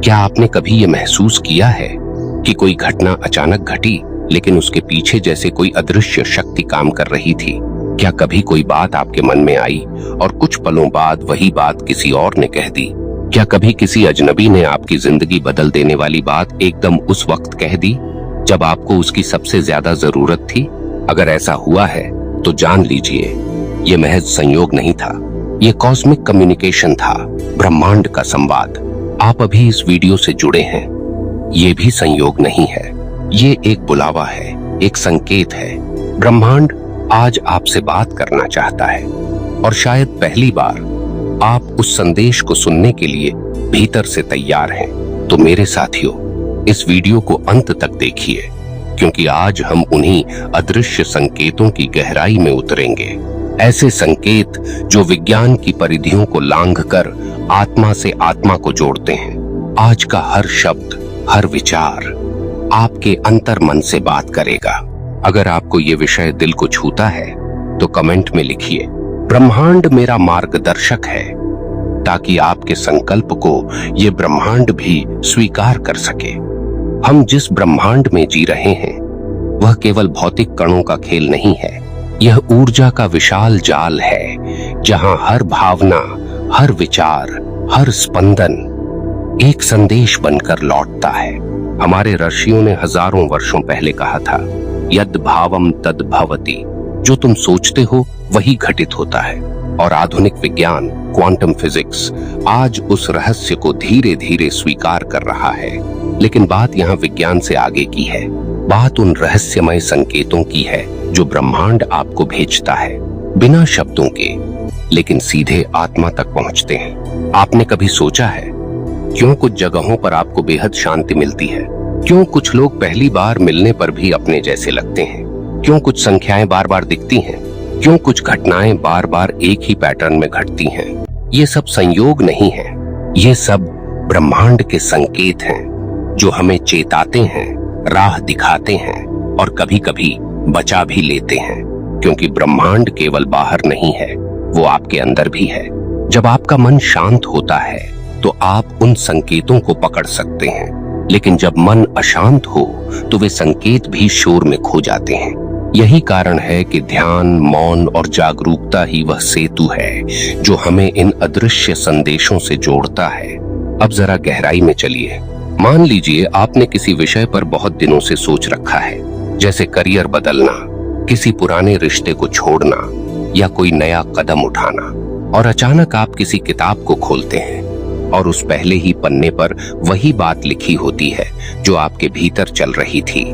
क्या आपने कभी ये महसूस किया है कि कोई घटना अचानक घटी, लेकिन उसके पीछे जैसे कोई अदृश्य शक्ति काम कर रही थी? क्या कभी कोई बात आपके मन में आई और कुछ पलों बाद वही बात किसी और ने कह दी? क्या कभी किसी अजनबी ने आपकी जिंदगी बदल देने वाली बात एकदम उस वक्त कह दी जब आपको उसकी सबसे ज्यादा जरूरत थी? अगर ऐसा हुआ है तो जान लीजिए, ये महज संयोग नहीं था, ये कॉस्मिक कम्युनिकेशन था, ब्रह्मांड का संवाद। आप अभी इस वीडियो से जुड़े हैं, ये भी संयोग नहीं है, ये एक बुलावा है, एक संकेत है। ब्रह्मांड आज आपसे बात करना चाहता है और शायद पहली बार आप उस संदेश को सुनने के लिए भीतर से तैयार हैं। तो मेरे साथियों, इस वीडियो को अंत तक देखिए, क्योंकि आज हम उन्हीं अदृश्य संकेतों की गहराई में उतरेंगे। ऐसे संकेत जो विज्ञान की परिधियों को लांघकर आत्मा से आत्मा को जोड़ते हैं। आज का हर शब्द, हर विचार आपके अंतर मन से बात करेगा। अगर आपको ये विषय दिल को छूता है तो कमेंट में लिखिए, ब्रह्मांड मेरा मार्गदर्शक है, ताकि आपके संकल्प को ये ब्रह्मांड भी स्वीकार कर सके। हम जिस ब्रह्मांड में जी रहे हैं वह केवल भौतिक कणों का खेल नहीं है, यह ऊर्जा का विशाल जाल है, जहां हर भावना, हर विचार, हर स्पंदन एक संदेश बनकर लौटता है। हमारे ऋषियों ने हजारों वर्षों पहले कहा था, यद भावम तद भवति, जो तुम सोचते हो वही घटित होता है। और आधुनिक विज्ञान, क्वांटम फिजिक्स आज उस रहस्य को धीरे धीरे स्वीकार कर रहा है। लेकिन बात यहाँ विज्ञान से आगे की है, बात उन रहस्यमय संकेतों की है जो ब्रह्मांड आपको भेजता है, बिना शब्दों के, लेकिन सीधे आत्मा तक पहुंचते हैं। आपने कभी सोचा है क्यों कुछ जगहों पर आपको बेहद शांति मिलती है? क्यों कुछ लोग पहली बार मिलने पर भी अपने जैसे लगते हैं? क्यों कुछ संख्याएं बार बार दिखती हैं? क्यों कुछ घटनाएं बार बार एक ही पैटर्न में घटती हैं? ये सब संयोग नहीं है, ये सब ब्रह्मांड के संकेत हैं जो हमें चेताते हैं, राह दिखाते हैं और कभी कभी बचा भी लेते हैं। क्योंकि ब्रह्मांड केवल बाहर नहीं है, वो आपके अंदर भी है। जब आपका मन शांत होता है तो आप उन संकेतों को पकड़ सकते हैं, लेकिन जब मन अशांत हो तो वे संकेत भी शोर में खो जाते हैं। यही कारण है कि ध्यान, मौन और जागरूकता ही वह सेतु है जो हमें इन अदृश्य संदेशों से जोड़ता है। अब जरा गहराई में चलिए। मान लीजिए आपने किसी विषय पर बहुत दिनों से सोच रखा है, जैसे करियर बदलना, किसी पुराने रिश्ते को छोड़ना या कोई नया कदम उठाना, और अचानक आप किसी किताब को खोलते हैं और उस पहले ही पन्ने पर वही बात लिखी होती है जो आपके भीतर चल रही थी।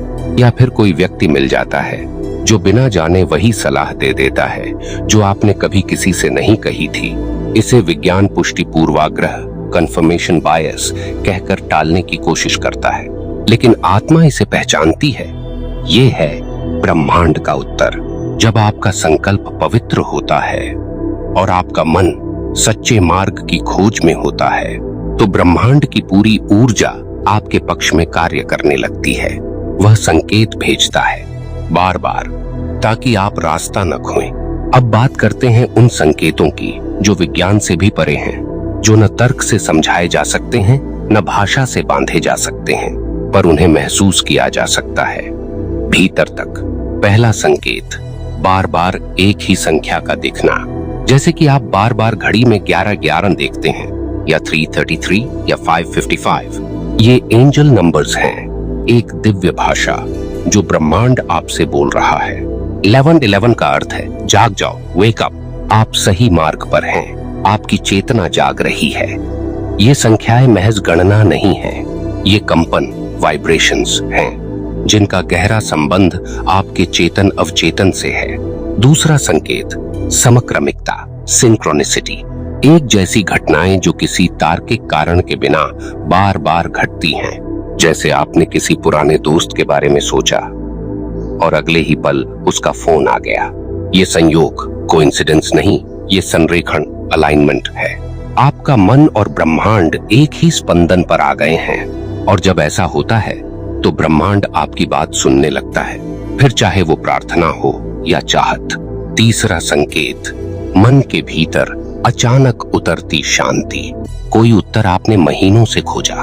या फिर कोई व्यक्ति मिल जाता है जो बिना जाने वही सलाह दे देता है जो आपने कभी किसी से नहीं कही थी। इसे विज्ञान पुष्टि पूर्वाग्रह, कंफर्मेशन बायस कहकर टालने की कोशिश करता है, लेकिन आत्मा इसे पहचानती है। ये है ब्रह्मांड का उत्तर। जब आपका संकल्प पवित्र होता है और आपका मन सच्चे मार्ग की खोज में होता है, तो ब्रह्मांड की पूरी ऊर्जा आपके पक्ष में कार्य करने लगती है। वह संकेत भेजता है बार बार, ताकि आप रास्ता न खोएं। अब बात करते हैं उन संकेतों की जो विज्ञान से भी परे हैं, जो न तर्क से समझाए जा सकते हैं, न भाषा से बांधे जा सकते हैं, पर उन्हें महसूस किया जा सकता है भीतर तक। पहला संकेत, बार बार एक ही संख्या का दिखना। जैसे कि आप बार बार घड़ी में 11-11 देखते हैं, या 333 या 555। ये एंजल नंबर्स हैं, एक दिव्य भाषा जो ब्रह्मांड आपसे बोल रहा है। 1111 का अर्थ है जाग जाओ, वेक अप, आप सही मार्ग पर हैं, आपकी चेतना जाग रही है। ये संख्याएं महज गणना नहीं है, ये कंपन, वाइब्रेशंस हैं जिनका गहरा संबंध आपके चेतन अवचेतन से है। दूसरा संकेत, समक्रमिकता, सिंक्रोनिसिटी, एक जैसी घटनाएं जो किसी तार्किक कारण के बिना बार बार घटती हैं। जैसे आपने किसी पुराने दोस्त के बारे में सोचा और अगले ही पल उसका फोन आ गया। ये संयोग, कोइंसिडेंस नहीं, ये संरेखण, अलाइनमेंट है। आपका मन और ब्रह्मांड एक ही स्पंदन पर आ गए हैं, और जब ऐसा होता है तो ब्रह्मांड आपकी बात सुनने लगता है, फिर चाहे वो प्रार्थना हो या चाहत। तीसरा संकेत, मन के भीतर अचानक उतरती शांति। कोई उत्तर आपने महीनों से खोजा,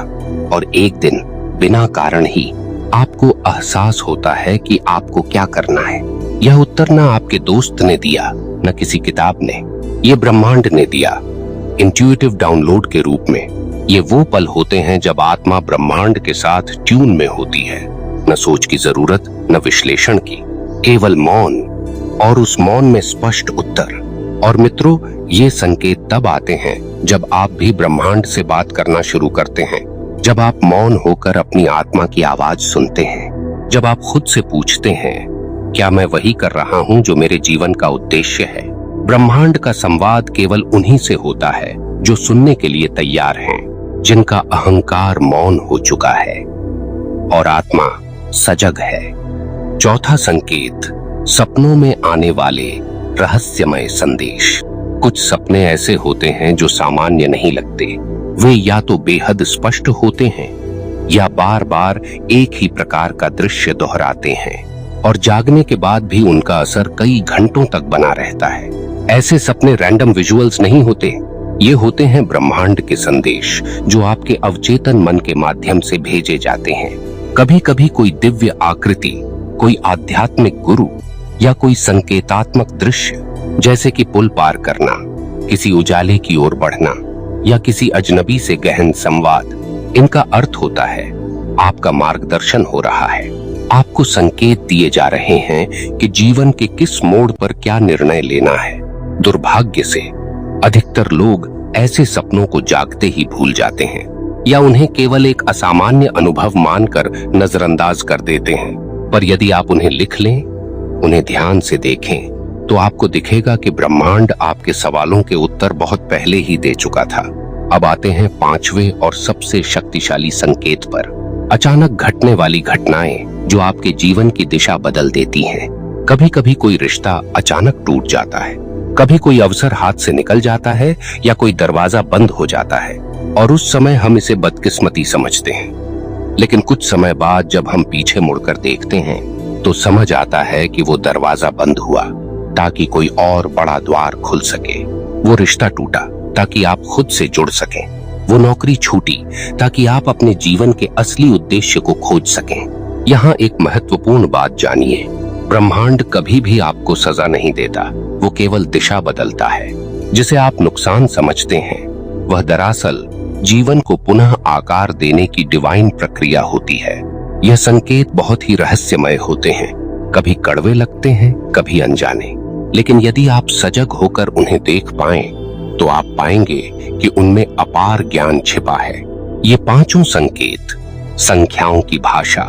और एक दिन बिना कारण ही आपको एहसास होता है कि आपको क्या करना है। यह उत्तर ना आपके दोस्त ने दिया, न किसी किताब ने, ये ब्रह्मांड ने दिया, इंट्यूटिव डाउनलोड के रूप में। ये वो पल होते हैं जब आत्मा ब्रह्मांड के साथ ट्यून में होती है। न सोच की जरूरत, न विश्लेषण की, केवल मौन, और उस मौन में स्पष्ट उत्तर। और मित्रों, ये संकेत तब आते हैं जब आप भी ब्रह्मांड से बात करना शुरू करते हैं, जब आप मौन होकर अपनी आत्मा की आवाज सुनते हैं, जब आप खुद से पूछते हैं, क्या मैं वही कर रहा हूं जो मेरे जीवन का उद्देश्य है? ब्रह्मांड का संवाद केवल उन्हीं से होता है जो सुनने के लिए तैयार हैं, जिनका अहंकार मौन हो चुका है और आत्मा सजग है। चौथा संकेत, सपनों में आने वाले रहस्यमय संदेश। कुछ सपने ऐसे होते हैं जो सामान्य नहीं लगते। वे या तो बेहद स्पष्ट होते हैं या बार बार एक ही प्रकार का दृश्य दोहराते हैं और जागने के बाद भी उनका असर कई घंटों तक बना रहता है। ऐसे सपने रैंडम विजुअल्स नहीं होते, ये होते हैं ब्रह्मांड के संदेश जो आपके अवचेतन मन के माध्यम से भेजे जाते हैं। कभी कभी कोई दिव्य आकृति, कोई आध्यात्मिक गुरु या कोई संकेतात्मक दृश्य, जैसे कि पुल पार करना, किसी उजाले की ओर बढ़ना या किसी अजनबी से गहन संवाद। इनका अर्थ होता है आपका मार्गदर्शन हो रहा है, आपको संकेत दिए जा रहे हैं कि जीवन के किस मोड़ पर क्या निर्णय लेना है। दुर्भाग्य से अधिकतर लोग ऐसे सपनों को जागते ही भूल जाते हैं या उन्हें केवल एक असामान्य अनुभव मानकर नजरअंदाज कर देते हैं। पर यदि आप उन्हें लिख लें, उन्हें ध्यान से देखें, तो आपको दिखेगा कि ब्रह्मांड आपके सवालों के उत्तर बहुत पहले ही दे चुका था। अब आते हैं पांचवें और सबसे शक्तिशाली संकेत पर। अचानक घटने वाली घटनाएं जो आपके जीवन की दिशा बदल देती हैं। कभी कभी कोई रिश्ता अचानक टूट जाता है, कभी कोई अवसर हाथ से निकल जाता है या कोई दरवाजा बंद हो जाता है और उस समय हम इसे बदकिस्मती समझते हैं। लेकिन कुछ समय बाद जब हम पीछे मुड़कर देखते हैं तो समझ आता है कि वो दरवाजा बंद हुआ ताकि कोई और बड़ा द्वार खुल सके। वो रिश्ता टूटा ताकि आप खुद से जुड़ सकें। वो नौकरी छूटी ताकि आप अपने जीवन के असली उद्देश्य को खोज सकें। यहाँ एक महत्वपूर्ण बात जानिए, ब्रह्मांड कभी भी आपको सजा नहीं देता, वो केवल दिशा बदलता है। जिसे आप नुकसान समझते हैं, वह दरअसल जीवन को पुनः आकार देने की डिवाइन प्रक्रिया होती है। यह संकेत बहुत ही रहस्यमय होते हैं, कभी कड़वे लगते हैं, कभी अनजाने, लेकिन यदि आप सजग होकर उन्हें देख पाएं, तो आप पाएंगे कि उनमें अपार ज्ञान छिपा है। ये पांचों संकेत, संख्याओं की भाषा,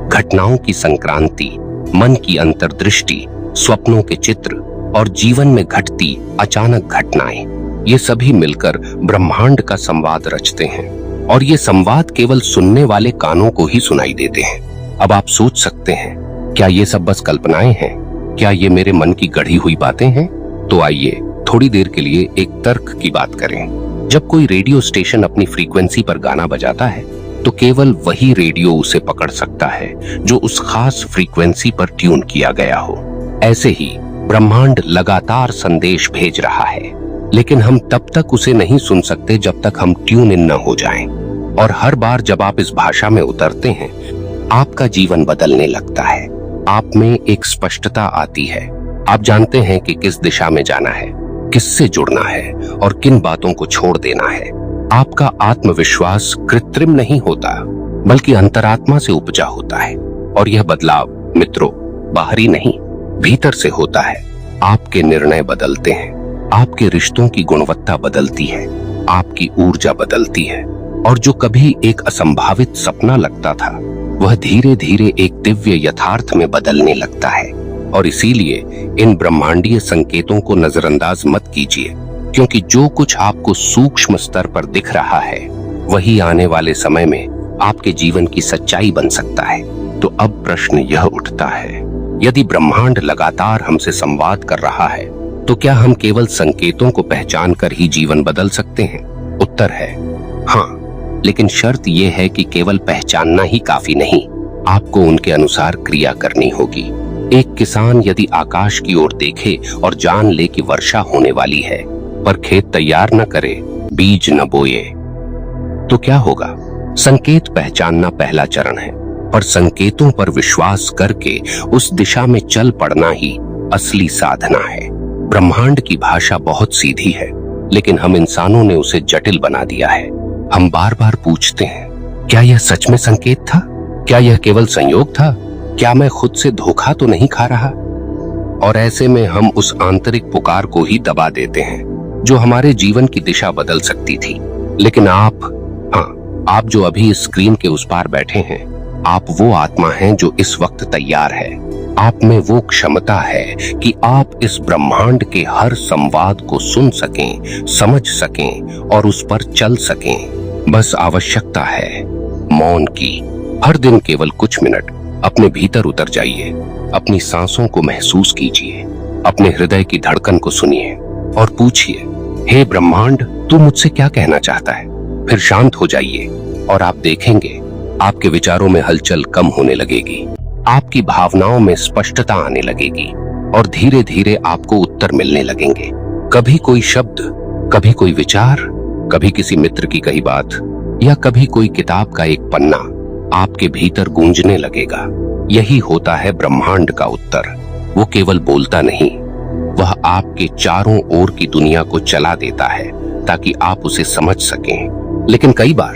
घटनाओं की संक्रांति, मन की अंतर्दृष्टि, स्वप्नों के चित्र और जीवन में घटती अचानक घटनाएं, ये सभी मिलकर ब्रह्मांड का संवाद रचते हैं। और ये संवाद केवल सुनने वाले कानों को ही सुनाई देते हैं। अब आप सोच सकते हैं, क्या ये सब बस कल्पनाएं हैं? क्या ये मेरे मन की गढ़ी हुई बातें हैं? तो आइए थोड़ी देर के लिए एक तर्क की बात करें। जब कोई रेडियो स्टेशन अपनी फ्रीक्वेंसी पर गाना बजाता है, तो केवल वही रेडियो उसे पकड़ सकता है जो उस खास फ्रीक्वेंसी पर ट्यून किया गया हो। ऐसे ही ब्रह्मांड लगातार संदेश भेज रहा है, लेकिन हम तब तक उसे नहीं सुन सकते जब तक हम ट्यून इन न हो जाएं। और हर बार जब आप इस भाषा में उतरते हैं, आपका जीवन बदलने लगता है। आप में एक स्पष्टता आती है। आप जानते हैं कि किस दिशा में जाना है, किससे जुड़ना है और किन बातों को छोड़ देना है। आपका आत्मविश्वास कृत्रिम नहीं होता, बल्कि अंतरात्मा से उपजा होता है। और यह बदलाव मित्रों बाहरी नहीं, भीतर से होता है। आपके निर्णय बदलते हैं, आपके रिश्तों की गुणवत्ता बदलती है, आपकी ऊर्जा बदलती है, और जो कभी एक असंभावित सपना लगता था, वह धीरे धीरे एक दिव्य यथार्थ में बदलने लगता है। और इसीलिए इन ब्रह्मांडीय संकेतों को नजरअंदाज मत कीजिए, क्योंकि जो कुछ आपको सूक्ष्म स्तर पर दिख रहा है, वही आने वाले समय में आपके जीवन की सच्चाई बन सकता है। तो अब प्रश्न यह उठता है, यदि ब्रह्मांड लगातार हमसे संवाद कर रहा है, तो क्या हम केवल संकेतों को पहचान कर ही जीवन बदल सकते हैं? उत्तर है हाँ, लेकिन शर्त यह है कि केवल पहचानना ही काफी नहीं, आपको उनके अनुसार क्रिया करनी होगी। एक किसान यदि आकाश की ओर देखे और जान ले कि वर्षा होने वाली है, पर खेत तैयार न करे, बीज न बोए, तो क्या होगा? संकेत पहचानना पहला चरण है, पर संकेतों पर विश्वास करके उस दिशा में चल पड़ना ही असली साधना है। ब्रह्मांड की भाषा बहुत सीधी है, लेकिन हम इंसानों ने उसे जटिल बना दिया है। हम बार बार पूछते हैं, क्या यह सच में संकेत था? क्या यह केवल संयोग था? क्या मैं खुद से धोखा तो नहीं खा रहा? और ऐसे में हम उस आंतरिक पुकार को ही दबा देते हैं जो हमारे जीवन की दिशा बदल सकती थी। लेकिन आप जो अभी इस स्क्रीन के उस पार बैठे हैं, आप वो आत्मा हैं जो इस वक्त तैयार है। आप में वो क्षमता है कि आप इस ब्रह्मांड के हर संवाद को सुन सकें, समझ सकें और उस पर चल सकें। बस आवश्यकता है मौन की। हर दिन केवल कुछ मिनट अपने भीतर उतर जाइए, अपनी सांसों को महसूस कीजिए, अपने हृदय की धड़कन को सुनिए और पूछिए, हे ब्रह्मांड, तू मुझसे क्या कहना चाहता है? फिर शांत हो जाइए और आप देखेंगे आपके विचारों में हलचल कम होने लगेगी, आपकी भावनाओं में स्पष्टता आने लगेगी और धीरे धीरे आपको उत्तर मिलने लगेंगे। कभी कोई शब्द, कभी कोई विचार, कभी किसी मित्र की कही बात या कभी कोई किताब का एक पन्ना आपके भीतर गूंजने लगेगा। यही होता है ब्रह्मांड का उत्तर। वो केवल बोलता नहीं, वह आपके चारों ओर की दुनिया को चला देता है ताकि आप उसे समझ सकें। लेकिन कई बार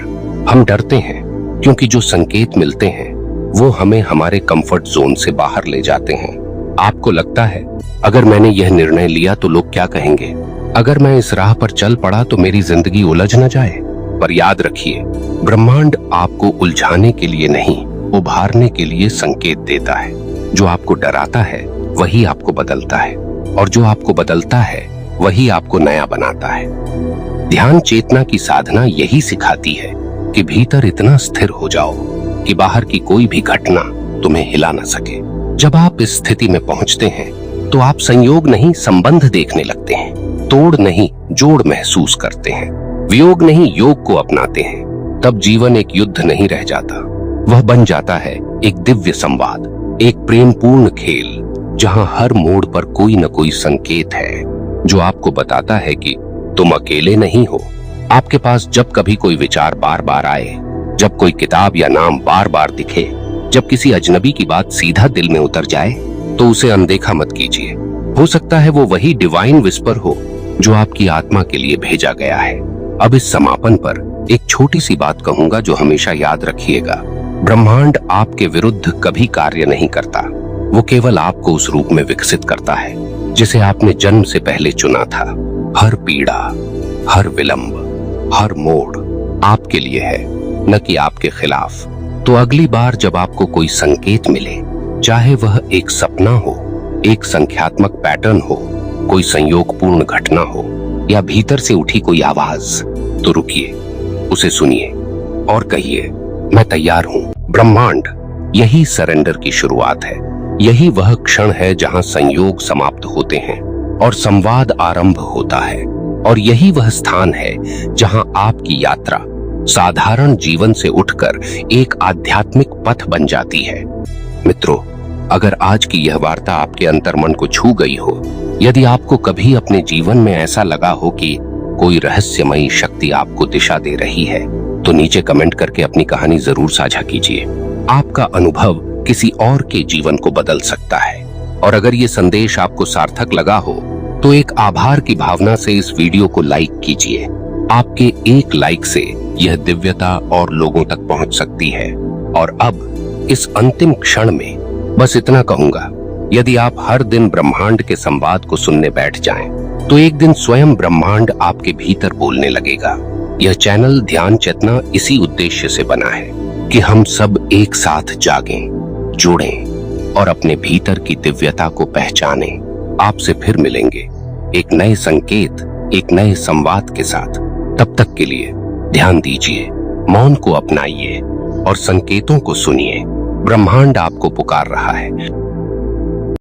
हम डरते हैं क्योंकि जो संकेत मिलते हैं वो हमें हमारे कंफर्ट जोन से बाहर ले जाते हैं। आपको लगता है, अगर मैंने यह निर्णय लिया तो लोग क्या कहेंगे? अगर मैं इस राह पर चल पड़ा तो मेरी जिंदगी उलझ न जाए? पर याद रखिए, ब्रह्मांड आपको उलझाने के लिए नहीं, उभारने के लिए संकेत देता है। जो आपको डराता है वही आपको बदलता है, और जो आपको बदलता है वही आपको नया बनाता है। ध्यान चेतना की साधना यही सिखाती है कि भीतर इतना स्थिर हो जाओ कि बाहर की कोई भी घटना तुम्हें हिला न सके। जब आप इस स्थिति में पहुंचते हैं तो आप संयोग नहीं, संबंध देखने लगते हैं। तोड़ नहीं, जोड़ महसूस करते हैं। वियोग नहीं, योग को अपनाते हैं। तब जीवन एक युद्ध नहीं रह जाता, वह बन जाता है एक दिव्य संवाद, एक प्रेमपूर्ण खेल, जहां हर मोड़ पर कोई न कोई संकेत है जो आपको बताता है कि तुम अकेले नहीं हो। आपके पास जब कभी कोई विचार बार बार आए, जब कोई किताब या नाम बार बार दिखे, जब किसी अजनबी की बात सीधा दिल में उतर जाए, तो उसे अनदेखा मत कीजिए। हो सकता है वो वही डिवाइन विस्पर हो जो आपकी आत्मा के लिए भेजा गया है। अब इस समापन पर एक छोटी सी बात कहूंगा जो हमेशा याद रखिएगा। ब्रह्मांड आपके विरुद्ध कभी कार्य नहीं करता, वो केवल आपको उस रूप में विकसित करता है जिसे आपने जन्म से पहले चुना था। हर पीड़ा, हर विलंब, हर मोड़ आपके लिए है, न कि आपके खिलाफ। तो अगली बार जब आपको कोई संकेत मिले, चाहे वह एक सपना हो, एक संख्यात्मक पैटर्न हो, कोई संयोगपूर्ण घटना हो या भीतर से उठी कोई आवाज, तो रुकिए, उसे सुनिए और कहिए, मैं तैयार हूं। ब्रह्मांड, यही सरेंडर की शुरुआत है। यही वह क्षण है जहां संयोग समाप्त होते हैं और संवाद आरंभ होता है। और यही वह स्थान है जहां आपकी यात्रा साधारण जीवन से उठकर एक आध्यात्मिक पथ बन जाती है। मित्रों, अगर आज की यह वार्ता आपके अंतर्मन को छू गई हो, यदि आपको कभी अपने जीवन में ऐसा लगा हो कि कोई रहस्यमयी शक्ति आपको दिशा दे रही है, तो नीचे कमेंट करके अपनी कहानी जरूर साझा कीजिए। आपका अनुभव किसी और के जीवन को बदल सकता है। और अगर ये संदेश आपको सार्थक लगा हो तो एक आभार की भावना से इस वीडियो को लाइक कीजिए। आपके एक लाइक से यह दिव्यता और लोगों तक पहुंच सकती है। और अब इस अंतिम क्षण में बस इतना कहूंगा, यदि आप हर दिन ब्रह्मांड के संवाद को सुनने बैठ जाएं, तो एक दिन स्वयं ब्रह्मांड आपके भीतर बोलने लगेगा। यह चैनल ध्यान चेतना इसी उद्देश्य से बना है कि हम सब एक साथ जागें, जुड़ें और अपने भीतर की दिव्यता को पहचानें। आपसे फिर मिलेंगे एक नए संकेत, एक नए संवाद के साथ। तब तक के लिए ध्यान दीजिए, मौन को अपनाइए और संकेतों को सुनिए। ब्रह्मांड आपको पुकार रहा है।